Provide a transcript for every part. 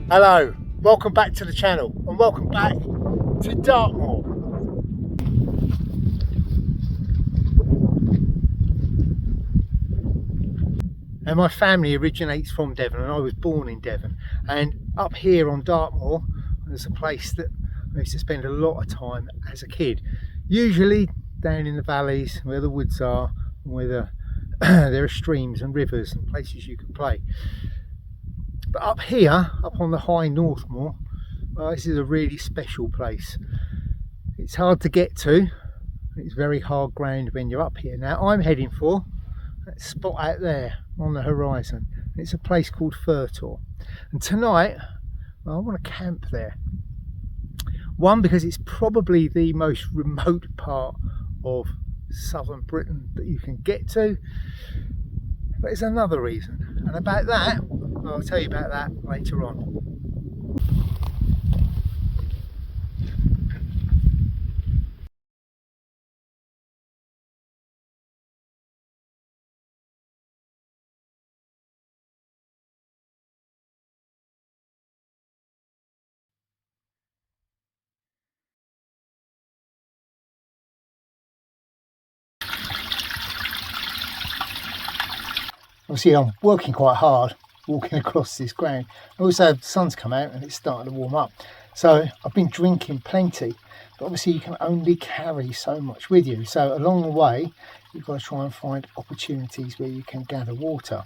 Hello, welcome back to the channel and welcome back to Dartmoor. And my family originates from Devon and I was born in Devon, and up here on Dartmoor there's a place that I used to spend a lot of time as a kid, usually down in the valleys where the woods are, where there are streams and rivers and places you could play. But up here, up on the high Northmoor, well, this is a really special place. It's hard to get to, it's very hard ground when you're up here. Now I'm heading for that spot out there on the horizon. It's a place called Furtor, and tonight, well, I want to camp there. One, because it's probably the most remote part of southern Britain that you can get to, but there's another reason, and about that, I'll tell you about that later on. Obviously I'm working quite hard walking across this ground. Also the sun's come out and it's starting to warm up, so I've been drinking plenty, but obviously you can only carry so much with you, so along the way you've got to try and find opportunities where you can gather water.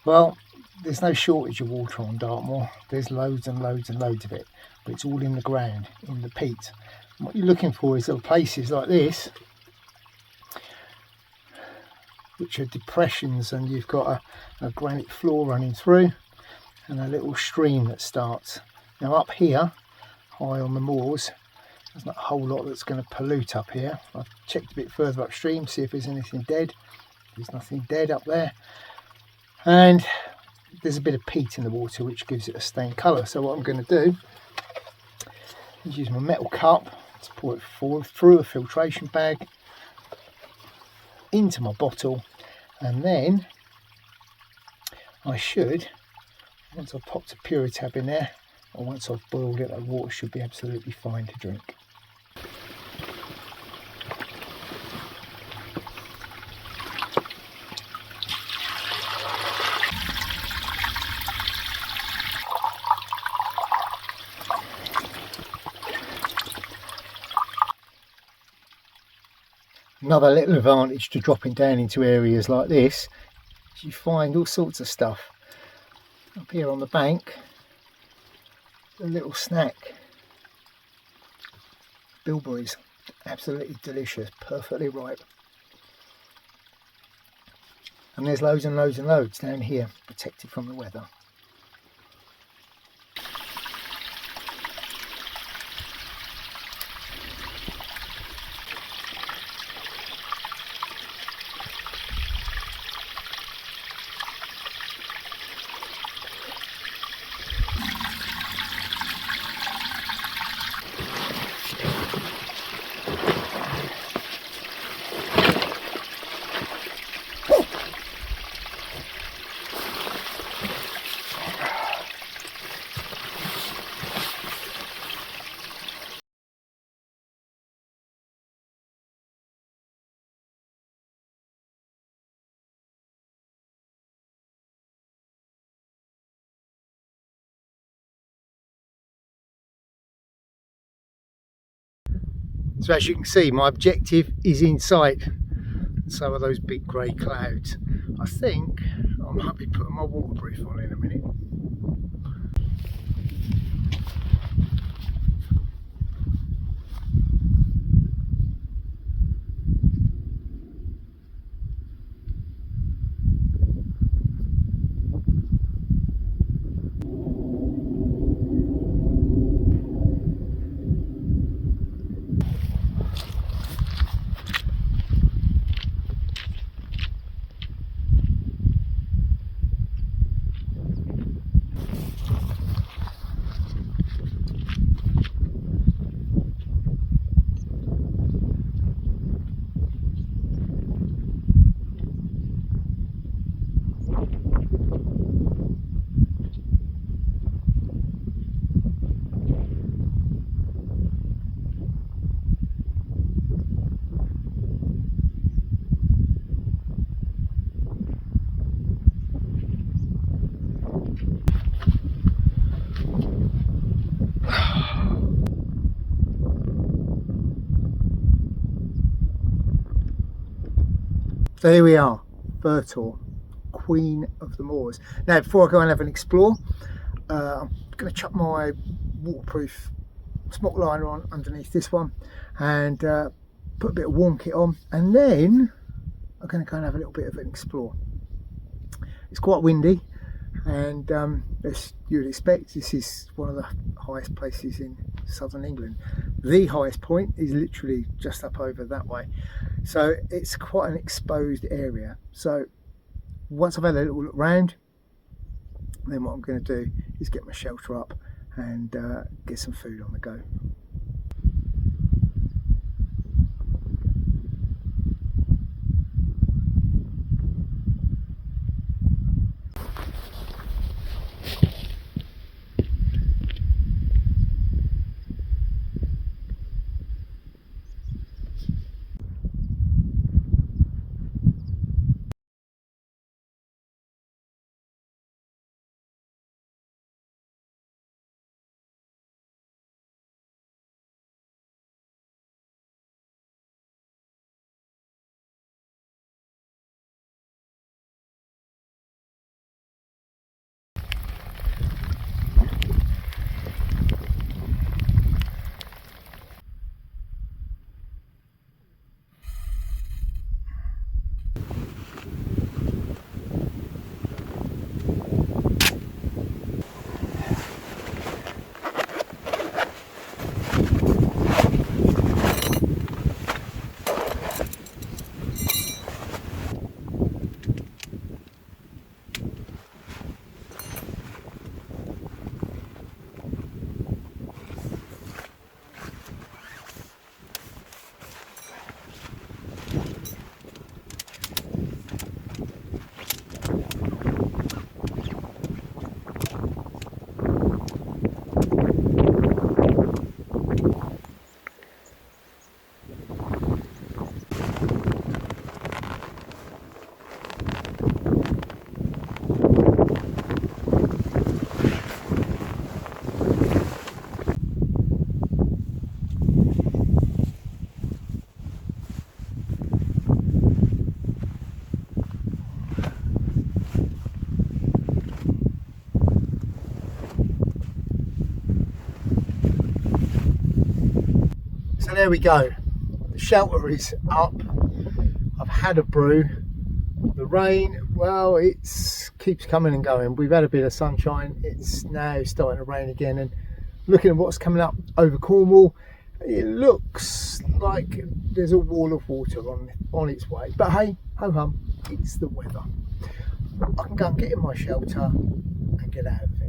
Well, there's no shortage of water on Dartmoor. There's loads and loads and loads of it, but it's all in the ground, in the peat. And what you're looking for is little places like this, which are depressions, and you've got a granite floor running through and a little stream that starts. Now up here, high on the moors, there's not a whole lot that's going to pollute up here. I've checked a bit further upstream, see if there's anything dead. There's nothing dead up there. And there's a bit of peat in the water which gives it a stained colour. So what I'm going to do is use my metal cup to pour it through a filtration bag into my bottle, and then I should, once I've popped a Puritab in there, or once I've boiled it, that water should be absolutely fine to drink. Another little advantage to dropping down into areas like this is you find all sorts of stuff. Up here on the bank, a little snack. Bilberries, absolutely delicious, perfectly ripe. And there's loads and loads and loads down here, protected from the weather. So as you can see, my objective is in sight. So are those big grey clouds. I think I might be putting my waterproof on in a minute. So here we are, Virtor, Queen of the Moors. Now before I go and have an explore, I'm going to chuck my waterproof smock liner on underneath this one and put a bit of warm kit on, and then I'm going to go and have a little bit of an explore. It's quite windy, and as you would expect, this is one of the highest places in southern England. The highest point is literally just up over that way, so it's quite an exposed area. So once I've had a little look round, then what I'm going to do is get my shelter up and get some food on the go. So there we go, the shelter is up. I've had a brew. The rain, well, it keeps coming and going. We've had a bit of sunshine, it's now starting to rain again, and looking at what's coming up over Cornwall, it looks like there's a wall of water on its way. But hey, ho hum, it's the weather. I can go and get in my shelter and get out of it.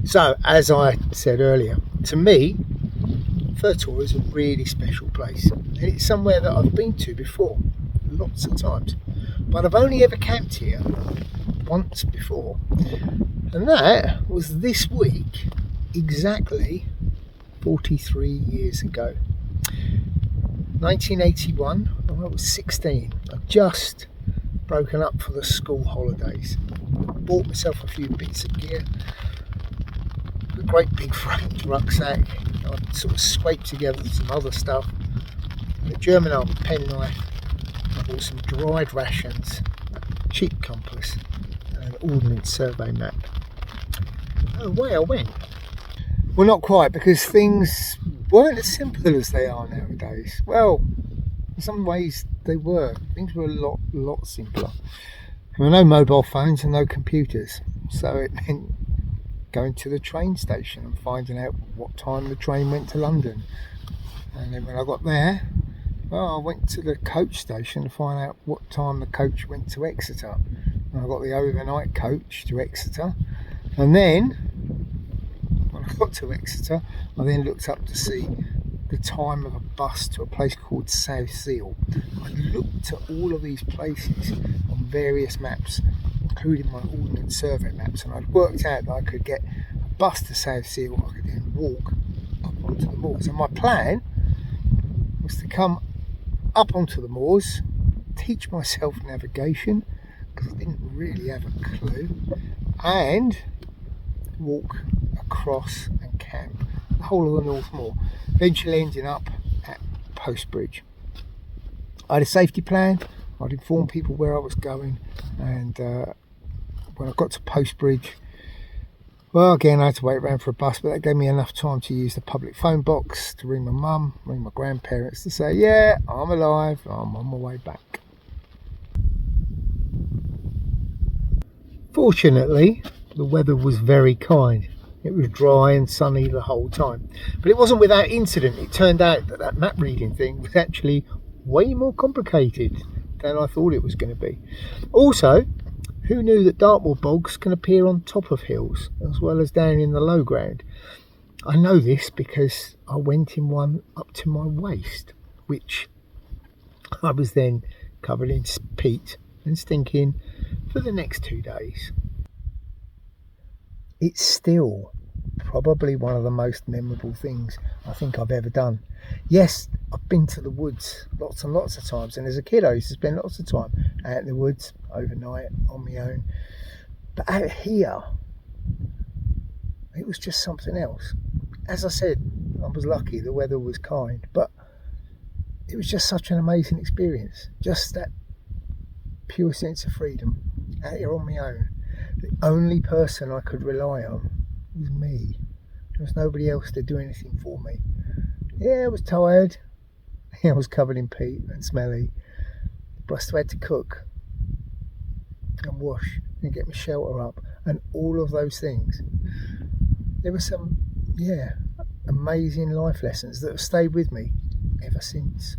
So, as I said earlier, to me, Virtor is a really special place, and it's somewhere that I've been to before, lots of times, but I've only ever camped here once before, and that was this week, exactly 43 years ago. 1981, I was 16. I'd just broken up for the school holidays. Bought myself a few bits of gear, a great big framed rucksack. I'd sort of scraped together some other stuff, a German army penknife. I bought some dried rations, a cheap compass, and an ordnance survey map. And away I went. Well, not quite, because things weren't as simple as they are nowadays. Well, in some ways they were. Things were a lot simpler. There were no mobile phones and no computers, so it meant going to the train station and finding out what time the train went to London. And then when I got there, well, I went to the coach station to find out what time the coach went to Exeter. And I got the overnight coach to Exeter, and then when I got to Exeter, I then looked up to see the time of a bus to a place called South Seal. I looked at all of these places on various maps, including my ordnance survey maps, and I'd worked out that I could get a bus to South Seal. I could then walk up onto the moors, and my plan was to come up onto the moors, teach myself navigation because I didn't really have a clue, and walk across and camp the whole of the North Moor, eventually ending up at Post Bridge. I had a safety plan. I'd informed people where I was going, and when I got to Post Bridge, well, again, I had to wait around for a bus, but that gave me enough time to use the public phone box to ring my mum, ring my grandparents to say, yeah, I'm alive, I'm on my way back. Fortunately, the weather was very kind. It was dry and sunny the whole time. But it wasn't without incident. It turned out that that map reading thing was actually way more complicated than I thought it was going to be. Also, who knew that Dartmoor bogs can appear on top of hills as well as down in the low ground? I know this because I went in one up to my waist, which I was then covered in peat and stinking for the next 2 days. It's still probably one of the most memorable things I think I've ever done. Yes, I've been to the woods lots and lots of times, and as a kid I used to spend lots of time out in the woods overnight on my own, but out here it was just something else. As I said, I was lucky, the weather was kind, but it was just such an amazing experience. Just that pure sense of freedom out here on my own. The only person I could rely on was me. There was nobody else to do anything for me. Yeah, I was tired. I was covered in peat and smelly, but I still had to cook and wash and get my shelter up and all of those things. There were some, amazing life lessons that have stayed with me ever since.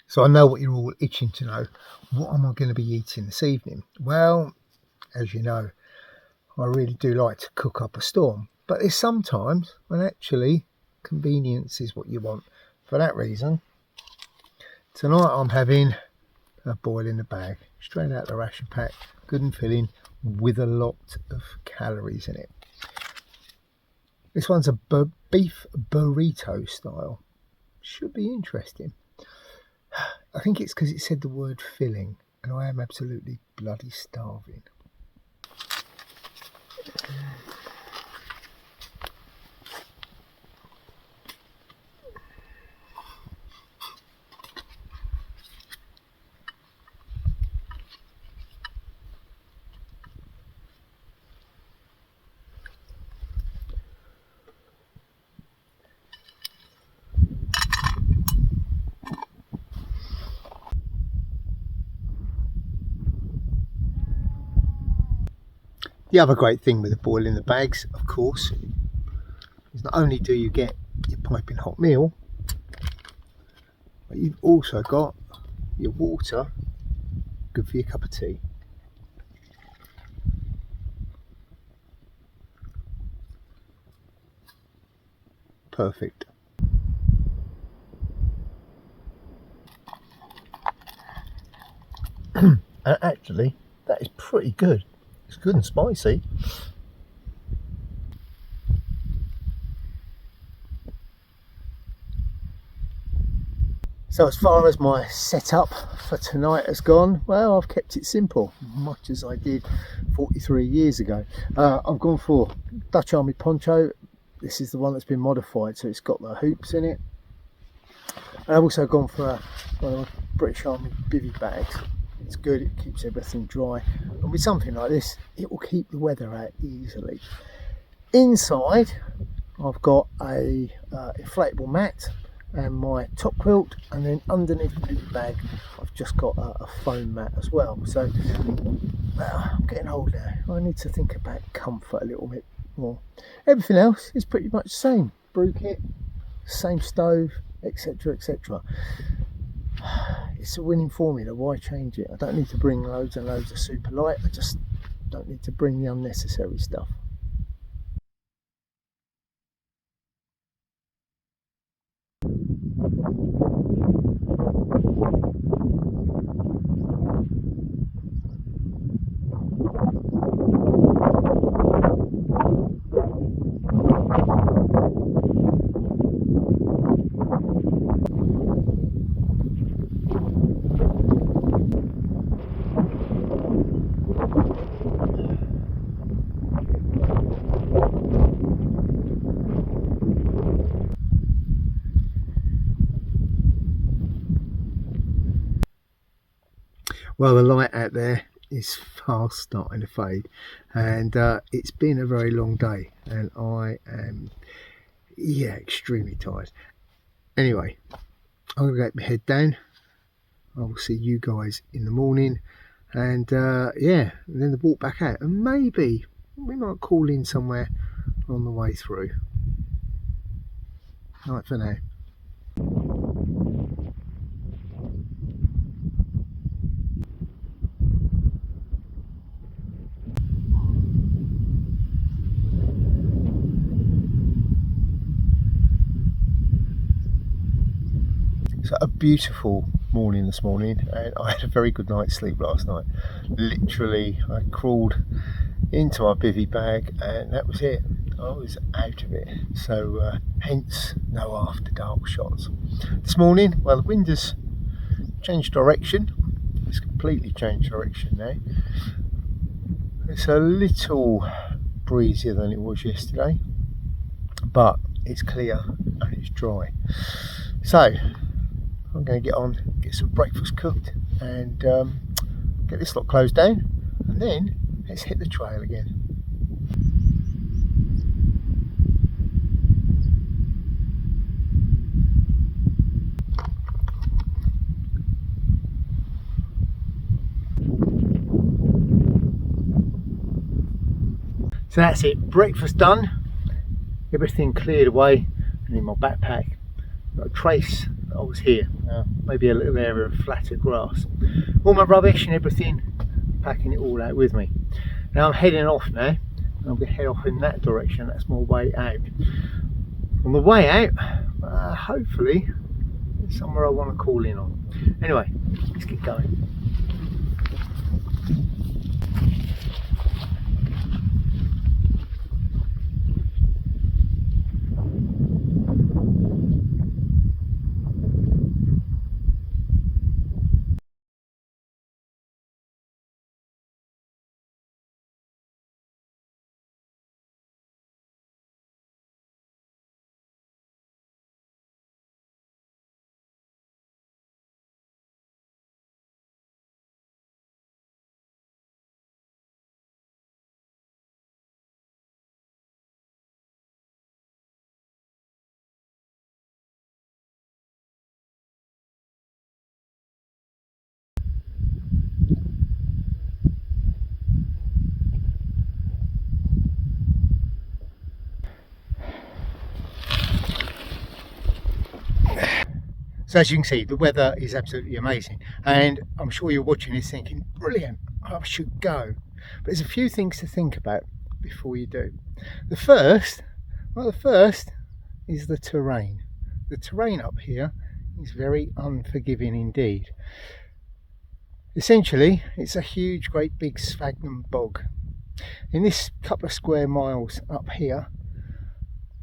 So I know what you're all itching to know. What am I going to be eating this evening? Well, as you know, I really do like to cook up a storm. But there's sometimes when actually convenience is what you want. For that reason, tonight I'm having a boil in the bag, straight out the ration pack, good and filling, with a lot of calories in it. This one's a beef burrito style. Should be interesting. I think it's because it said the word filling, and I am absolutely bloody starving. The other great thing with the boil in the bags, of course, is not only do you get your piping hot meal, but you've also got your water, good for your cup of tea. Perfect. And actually, that is pretty good. It's good and spicy. So as far as my setup for tonight has gone, well, I've kept it simple, much as I did 43 years ago. I've gone for Dutch Army poncho. This is the one that's been modified, so it's got the hoops in it. And I've also gone for one of the British Army bivvy bags. It's good, it keeps everything dry, and with something like this it will keep the weather out easily. Inside I've got a inflatable mat and my top quilt, and then underneath the bag I've just got a foam mat as well. So I'm getting old now, I need to think about comfort a little bit more. Everything else is pretty much the same. Brew kit, same stove, etc, etc. It's a winning formula. Why change it? I don't need to bring loads and loads of super light. I just don't need to bring the unnecessary stuff. Well, the light out there is fast starting to fade, and it's been a very long day, and I am, yeah, extremely tired. Anyway, I'm gonna get my head down. I will see you guys in the morning, and yeah, and then the walk back out, and maybe we might call in somewhere on the way through. Right for now. So a beautiful morning this morning, and I had a very good night's sleep last night. Literally, I crawled into my bivvy bag and that was it. I was out of it. So hence no after dark shots. This morning, well, the wind has changed direction. It's completely changed direction now. It's a little breezier than it was yesterday, but it's clear and it's dry. So I'm going to get on, get some breakfast cooked, and get this lot closed down, and then let's hit the trail again. So that's it, breakfast done, everything cleared away, and in my backpack got a trace that I was here, maybe a little area of flatter grass. All my rubbish and everything, packing it all out with me. Now I'm heading off now, and I'm going to head off in that direction. That's my way out. On the way out, hopefully it's somewhere I want to call in on. Anyway, let's get going. So as you can see, the weather is absolutely amazing, and I'm sure you're watching this thinking, brilliant, I should go. But there's a few things to think about before you do. The first is the terrain. The terrain up here is very unforgiving indeed. Essentially, it's a huge, great big sphagnum bog. In this couple of square miles up here,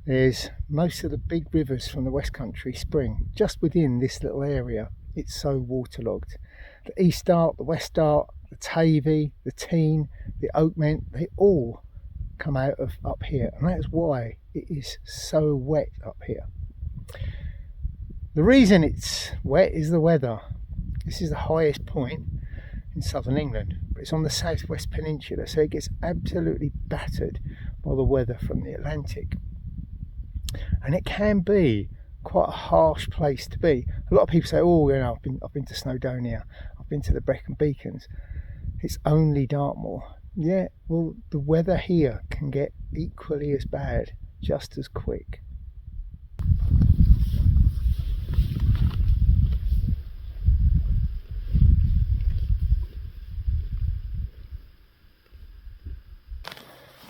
there's most of the big rivers from the West Country spring just within this little area. It's so waterlogged. The East Dart, the West Dart, the Tavy, the Tean, the Oakment, they all come out of up here, and that's why it is so wet up here. The reason it's wet is the weather. This is the highest point in southern England, but it's on the southwest peninsula, so it gets absolutely battered by the weather from the Atlantic. And it can be quite a harsh place to be. A lot of people say, oh, you know, I've been to Snowdonia, I've been to the Brecon Beacons. It's only Dartmoor. Yeah, well, the weather here can get equally as bad, just as quick.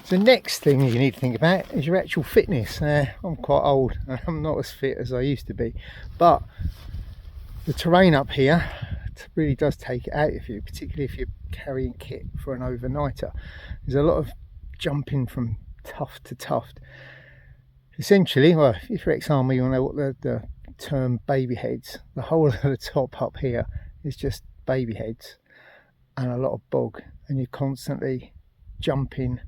The next thing you need to think about is your actual fitness. I'm quite old and I'm not as fit as I used to be, but the terrain up here really does take it out of you, particularly if you're carrying kit for an overnighter. There's a lot of jumping from tuft to tuft. Essentially, well, if you're ex-army, you'll know what the term baby heads. The whole of the top up here is just baby heads and a lot of bog, and you're constantly jumping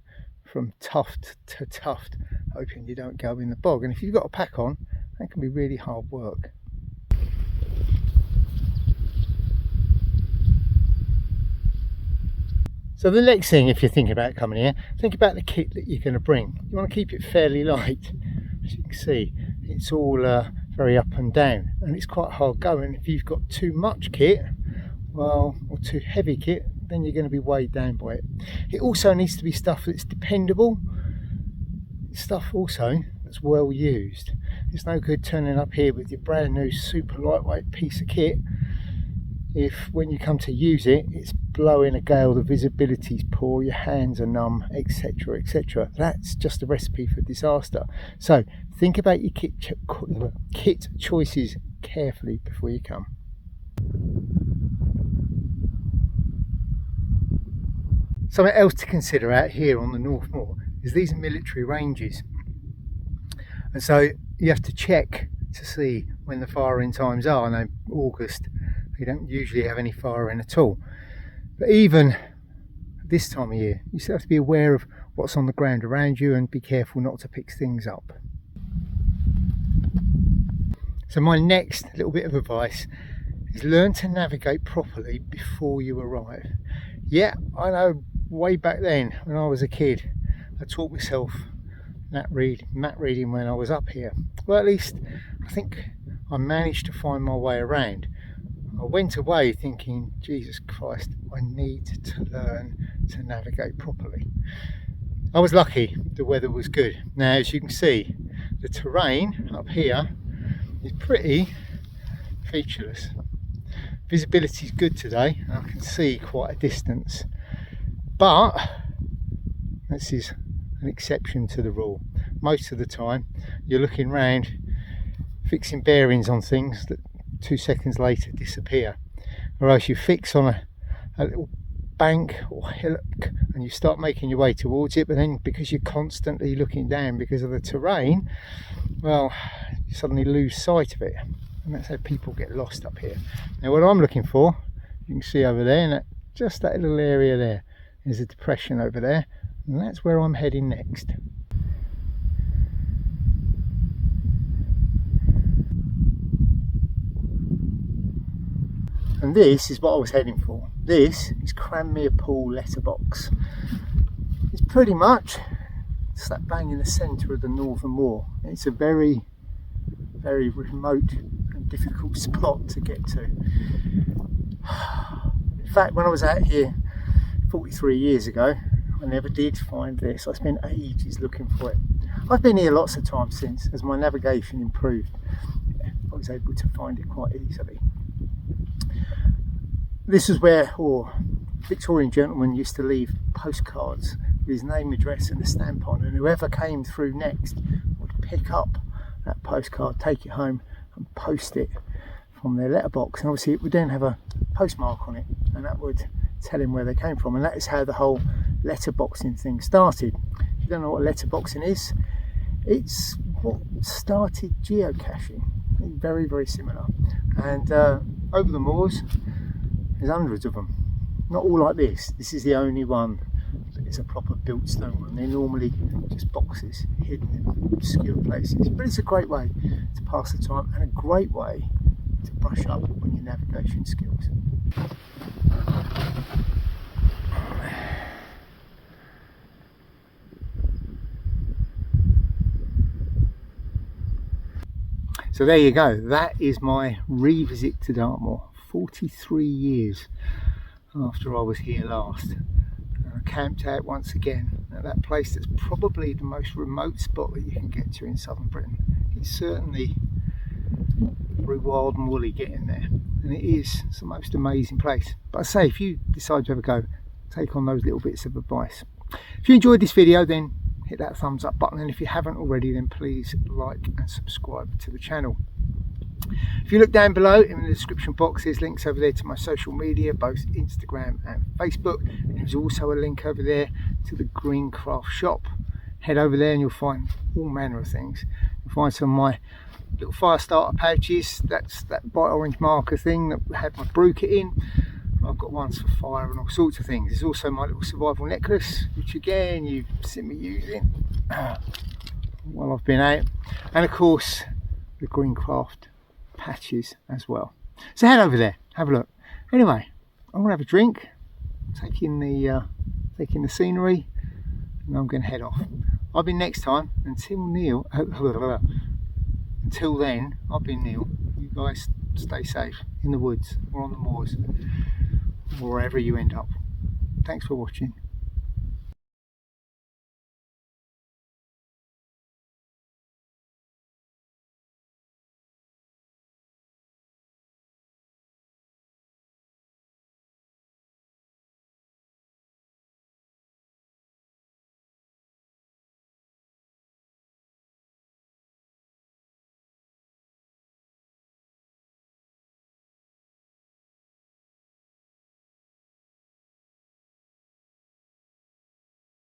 from tuft to tuft, hoping you don't go in the bog. And if you've got a pack on, that can be really hard work. So the next thing, if you're thinking about coming here, think about the kit that you're going to bring. You want to keep it fairly light. As you can see, it's all very up and down, and it's quite hard going. If you've got too much kit, well, or too heavy kit, then you're going to be weighed down by it. It also needs to be stuff that's dependable, stuff also that's well used. It's no good turning up here with your brand new super lightweight piece of kit if when you come to use it, it's blowing a gale, the visibility's poor, your hands are numb, etc, etc. That's just a recipe for disaster. So think about your kit choices carefully before you come. Something else to consider out here on the North Moor is these military ranges, and so you have to check to see when the firing times are. I know August, you don't usually have any firing at all, but even this time of year you still have to be aware of what's on the ground around you and be careful not to pick things up. So my next little bit of advice is learn to navigate properly before you arrive. Yeah, I know, way back then when I was a kid I taught myself map reading when I was up here. Well, at least I think I managed to find my way around. I went away thinking, Jesus Christ, I need to learn to navigate properly. I was lucky, the weather was good. Now, as you can see, the terrain up here is pretty featureless. Visibility is good today, I can see quite a distance, but this is an exception to the rule. Most of the time you're looking round, fixing bearings on things that 2 seconds later disappear, or else you fix on a little bank or hillock and you start making your way towards it, but then because you're constantly looking down because of the terrain, well, you suddenly lose sight of it. And that's how people get lost up here. Now what I'm looking for, you can see over there, and just that little area there is a depression over there, and that's where I'm heading next. And this is what I was heading for. This is Cranmere Pool letterbox. It's pretty much slap bang in the centre of the Northern Moor. It's a very, very remote and difficult spot to get to. In fact, when I was out here 43 years ago, I never did find this. I spent ages looking for it. I've been here lots of times since, as my navigation improved. I was able to find it quite easily. This is where Victorian gentlemen used to leave postcards with his name, address and a stamp on, and whoever came through next would pick up that postcard, take it home and post it from their letterbox, and obviously it would then have a postmark on it, and that would tell him where they came from. And that is how the whole letterboxing thing started. If you don't know what letterboxing is, it's what started geocaching. Very, very similar. And over the moors there's hundreds of them, not all like this. This is the only one that is a proper built stone one. They're normally just boxes hidden in obscure places, but it's a great way to pass the time and a great way to brush up on your navigation skills. So there you go, that is my revisit to Dartmoor, 43 years after I was here last. I camped out once again at that place that's probably the most remote spot that you can get to in southern Britain. It's certainly very wild and woolly getting there, and it's the most amazing place. But I say, if you decide to ever go, take on those little bits of advice. If you enjoyed this video, then hit that thumbs up button, and if you haven't already, then please like and subscribe to the channel. If you look down below in the description box, there's links over there to my social media, both Instagram and Facebook, and there's also a link over there to the Greencraft Shop. Head over there and you'll find all manner of things. You'll find some of my little fire starter pouches, that's that bright orange marker thing that had my brew kit in. I've got ones for fire and all sorts of things. There's also my little survival necklace, which again you've seen me using while I've been out, and of course the Greencraft patches as well. So head over there, have a look. Anyway, I'm gonna have a drink, taking the scenery, and I'm gonna head off. I'll be next time. Until then, I've been Neil. You guys stay safe in the woods or on the moors, wherever you end up. Thanks for watching.